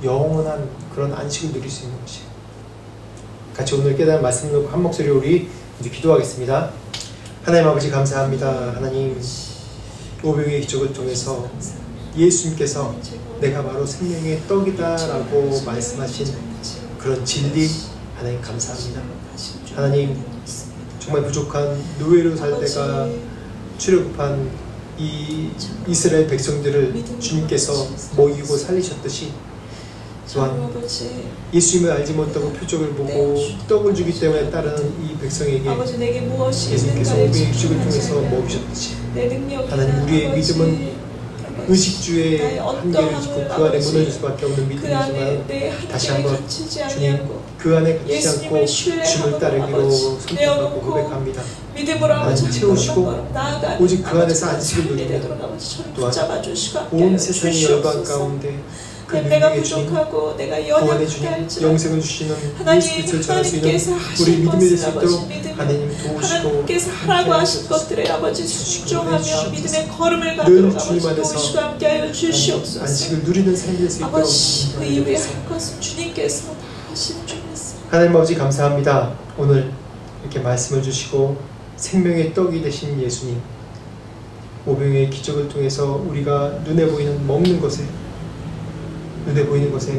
영원한 그런 안식을 누릴 수 있는 것이에요. 같이 오늘 깨달은 말씀 놓고 한 목소리로 우리 이제 기도하겠습니다. 하나님 아버지 감사합니다. 하나님 오병의 기적을 통해서 예수님께서 내가 바로 생명의 떡이다 라고 말씀하신 그런 진리 하나님 감사합니다. 하나님 정말 부족한 노예로 살다가 출애굽한 이 이스라엘 백성들을 주님께서 먹이고 살리셨듯이 또한 예수님을 알지 못하고 표적을 보고 떡을 주기 때문에 따르는 이 백성에게 예수님께서 오병의 기적을 통해서 먹이셨듯이 하나님 우리의 믿음은 의식주의 한계를 짓고 그 안에 무너질 수밖에 없는 믿음이지만 다시 한번 주님 그 안에 갇히지 않고 주님을 따르기로 선택하고 고백합니다. 하나님 채우시고 오직 그 안에서 안식을 누리며 또한 온 세상의 열방 가운데 그 능력의 주님, 구원의 주님, 영생을 주시는 예수 그리스도를 전할 수 있는 우리 믿음이 될 수 있도록 하나님 도우시고 하나님께서 하라고 하신 것들에 아버지 순종하며 믿음의 걸음을 가도록 아버지 도우시고 함께하여 주시옵소서. 안식을 누리는 삶이 될 수 있도록 아버지 그 이후에 할 것은 주님께서 다 하시는 줄입니다. 하나님 아버지 감사합니다. 오늘 이렇게 말씀을 주시고 생명의 떡이 되신 예수님, 오병의 기적을 통해서 우리가 눈에 보이는 먹는 것에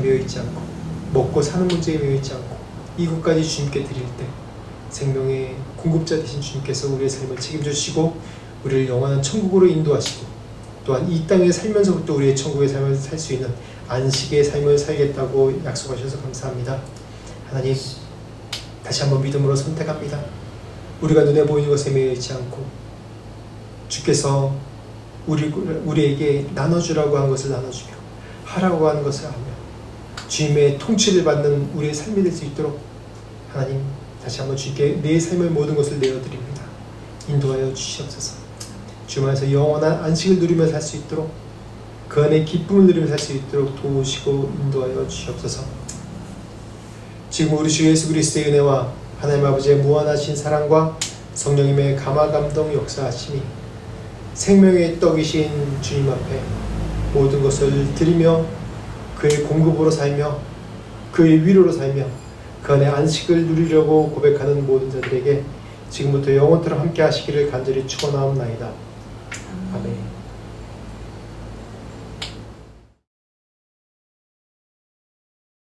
매여있지 않고 먹고 사는 문제에 매여있지 않고 이것까지 주님께 드릴 때 생명의 공급자 되신 주님께서 우리의 삶을 책임져 주시고 우리를 영원한 천국으로 인도하시고 또한 이 땅에 살면서부터 우리의 천국의 삶을 살 수 있는 안식의 삶을 살겠다고 약속하셔서 감사합니다. 하나님 다시 한번 믿음으로 선택합니다. 우리가 눈에 보이는 것에 매여있지 않고 주께서 우리에게 나눠주라고 한 것을 나눠주며 하라고 하는 것을 하며 주님의 통치를 받는 우리의 삶이 될 수 있도록 하나님 다시 한번 주님께 내 삶의 모든 것을 내어드립니다. 인도하여 주시옵소서. 주님 안에서 영원한 안식을 누리며 살 수 있도록 그 안에 기쁨을 누리며 살 수 있도록 도우시고 인도하여 주시옵소서. 지금 우리 주 예수 그리스도의 은혜와 하나님 아버지의 무한하신 사랑과 성령님의 감화감동 역사하심이 생명의 떡이신 주님 앞에 모든 것을 드리며 그의 공급으로 살며 그의 위로로 살며 그 안에 안식을 누리려고 고백하는 모든 자들에게 지금부터 영원토록 함께 하시기를 간절히 축원하옵나이다. 아멘.